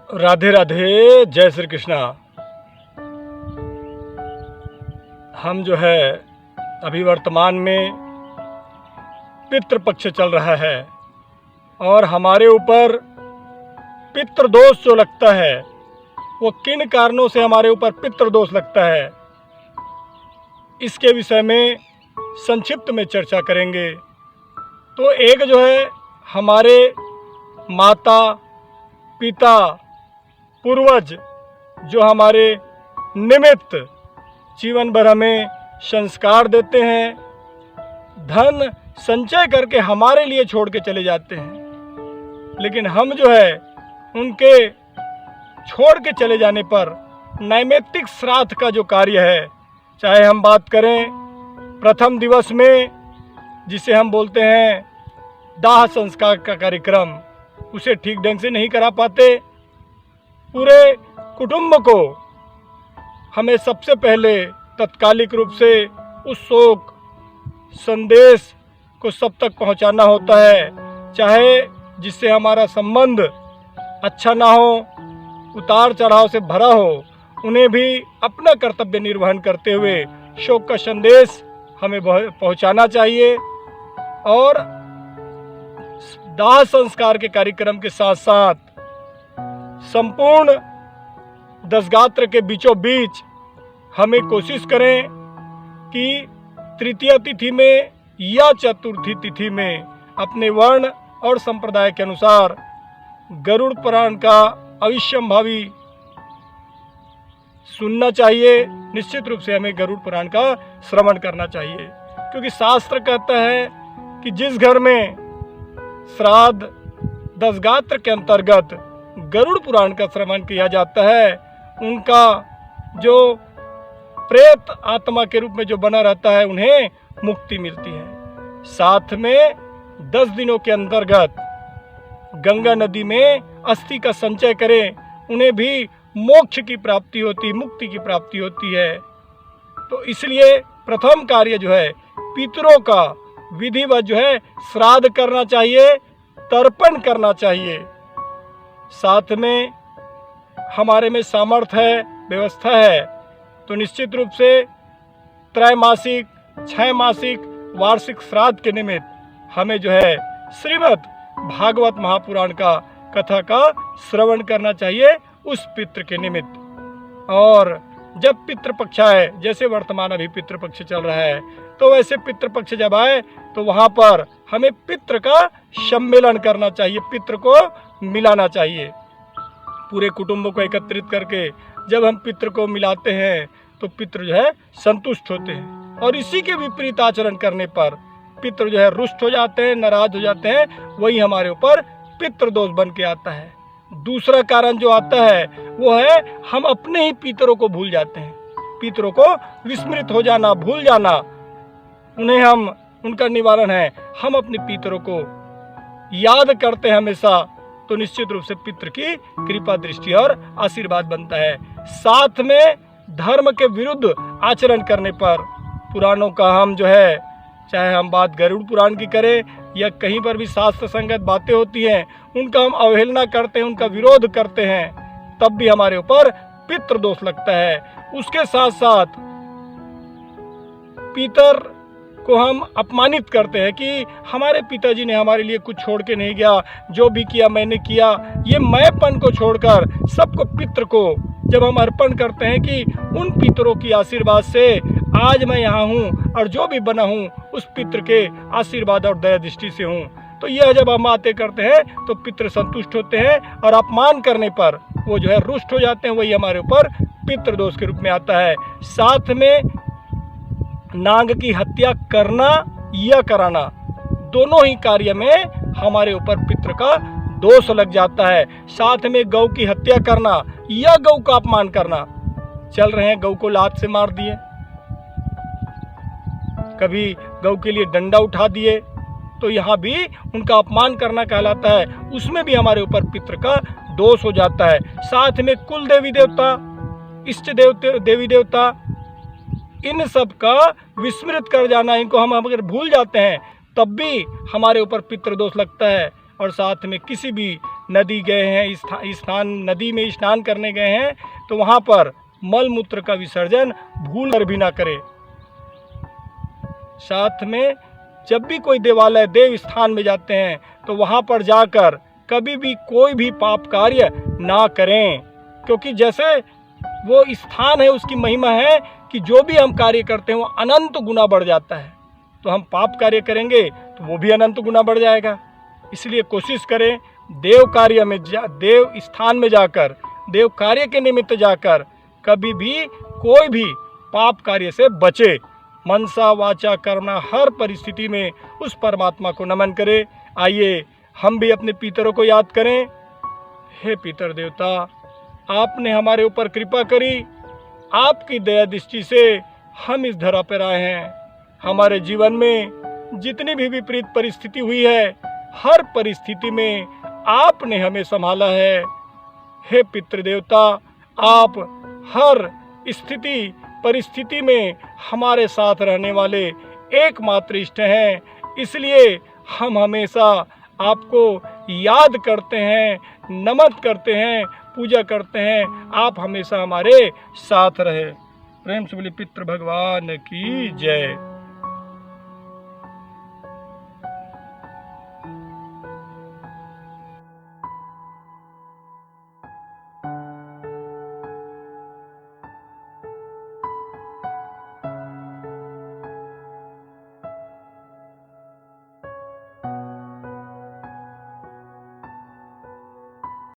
राधे राधे, जय श्री कृष्णा। हम जो है अभी वर्तमान में पितृपक्ष चल रहा है और हमारे ऊपर पितृदोष जो लगता है वो किन कारणों से हमारे ऊपर पितृदोष लगता है, इसके विषय में संक्षिप्त में चर्चा करेंगे। तो एक जो है हमारे माता पिता पूर्वज जो हमारे निमित्त जीवन भर हमें संस्कार देते हैं, धन संचय करके हमारे लिए छोड़ के चले जाते हैं, लेकिन हम जो है उनके छोड़ के चले जाने पर नैमित्तिक श्राद्ध का जो कार्य है, चाहे हम बात करें प्रथम दिवस में जिसे हम बोलते हैं दाह संस्कार का कार्यक्रम, उसे ठीक ढंग से नहीं करा पाते। पूरे कुटुंब को हमें सबसे पहले तत्कालिक रूप से उस शोक संदेश को सब तक पहुंचाना होता है, चाहे जिससे हमारा संबंध अच्छा ना हो, उतार चढ़ाव से भरा हो, उन्हें भी अपना कर्तव्य निर्वहन करते हुए शोक का संदेश हमें पहुंचाना चाहिए। और दाह संस्कार के कार्यक्रम के साथ साथ संपूर्ण दशगात्र के बीचों बीच हमें कोशिश करें कि तृतीय तिथि में या चतुर्थी तिथि में अपने वर्ण और संप्रदाय के अनुसार गरुड़ पुराण का अविश्यंभावी सुनना चाहिए। निश्चित रूप से हमें गरुड़ पुराण का श्रवण करना चाहिए, क्योंकि शास्त्र कहता है कि जिस घर में श्राद्ध दशगात्र के अंतर्गत गरुड़ पुराण का श्रवण किया जाता है, उनका जो प्रेत आत्मा के रूप में जो बना रहता है उन्हें मुक्ति मिलती है। साथ में 10 दिनों के अंतर्गत गंगा नदी में अस्थि का संचय करें, उन्हें भी मोक्ष की प्राप्ति होती, मुक्ति की प्राप्ति होती है। तो इसलिए प्रथम कार्य जो है पितरों का विधिवत जो है श्राद्ध करना चाहिए, तर्पण करना चाहिए। साथ में हमारे में सामर्थ्य है, व्यवस्था है, तो निश्चित रूप से त्रैमासिक, 6 मासिक, वार्षिक श्राद्ध के निमित्त हमें जो है श्रीमद् भागवत महापुराण का कथा का श्रवण करना चाहिए उस पितृ के निमित्त। और जब पितृपक्ष आए, जैसे वर्तमान अभी पितृपक्ष चल रहा है, तो वैसे पितृपक्ष जब आए तो वहाँ पर हमें पितृ का सम्मेलन करना चाहिए, पितृ को मिलाना चाहिए। पूरे कुटुंब को एकत्रित करके जब हम पितृ को मिलाते हैं तो पितृ जो है संतुष्ट होते हैं, और इसी के विपरीत आचरण करने पर पितृ जो है रुष्ट हो जाते हैं, नाराज हो जाते हैं। वही हमारे ऊपर पितृदोष बन के आता है। दूसरा कारण जो आता है वो है हम अपने ही पितरों को भूल जाते हैं, पितरों को विस्मृत हो जाना, भूल जाना। उन्हें हम, उनका निवारण है हम अपने पितरों को याद करते हैं हमेशा, तो निश्चित रूप से पितृ की कृपा दृष्टि और आशीर्वाद बनता है। साथ में धर्म के विरुद्ध आचरण करने पर पुराणों का हम जो है, चाहे हम बात गरुड़ पुराण की करें या कहीं पर भी शास्त्र संगत बातें होती हैं, उनका हम अवहेलना करते हैं, उनका विरोध करते हैं, तब भी हमारे ऊपर पितृदोष लगता है। उसके साथ साथ पितर को हम अपमानित करते हैं कि हमारे पिताजी ने हमारे लिए कुछ छोड़ के नहीं गया, जो भी किया मैंने किया। ये मैंपन को छोड़कर सबको पितृ को जब हम अर्पण करते हैं कि उन पितरों की आशीर्वाद से आज मैं यहाँ हूँ और जो भी बना हूँ उस पितृ के आशीर्वाद और दया दृष्टि से हूँ, तो यह जब हम बातें करते हैं तो पितृ संतुष्ट होते हैं, और अपमान करने पर वो जो है रुष्ट हो जाते हैं। वही हमारे ऊपर पितृदोष के रूप में आता है। साथ में नाग की हत्या करना या कराना, दोनों ही कार्य में हमारे ऊपर पितृ का दोष लग जाता है। साथ में गौ की हत्या करना या गौ का अपमान करना, चल रहे हैं गौ को लात से मार दिए, कभी गौ के लिए डंडा उठा दिए, तो यहाँ भी उनका अपमान करना कहलाता है। उसमें भी हमारे ऊपर पितृ का दोष हो जाता है। साथ में कुल देवी देवता, इष्ट देवी देवता, इन सब का विस्मृत कर जाना, इनको हम अगर भूल जाते हैं तब भी हमारे ऊपर पितृदोष लगता है। और साथ में किसी भी नदी गए हैं, स्नान नदी में स्नान करने गए हैं, तो वहाँ पर मल मूत्र का विसर्जन भूल कर भी ना करें। साथ में जब भी कोई देवालय देव स्थान में जाते हैं तो वहाँ पर जाकर कभी भी कोई भी पाप कार्य ना करें, क्योंकि जैसे वो स्थान है उसकी महिमा है कि जो भी हम कार्य करते हैं वो अनंत गुना बढ़ जाता है। तो हम पाप कार्य करेंगे तो वो भी अनंत गुना बढ़ जाएगा। इसलिए कोशिश करें देव कार्य में देव स्थान में जाकर, देव कार्य के निमित्त जाकर कभी भी कोई भी पाप कार्य से बचे। मनसा वाचा कर्मणा हर परिस्थिति में उस परमात्मा को नमन करें। आइए हम भी अपने पितरों को याद करें। हे पितर देवता, आपने हमारे ऊपर कृपा करी, आपकी दया दृष्टि से हम इस धरा पर आए हैं। हमारे जीवन में जितनी भी विपरीत परिस्थिति हुई है, हर परिस्थिति में आपने हमें संभाला है। हे पितृ देवता, आप हर स्थिति परिस्थिति में हमारे साथ रहने वाले एकमात्र इष्ट हैं। इसलिए हम हमेशा आपको याद करते हैं, नमन करते हैं, पूजा करते हैं। आप हमेशा हमारे साथ रहे। प्रेम से बोलिए पितृ भगवान की जय।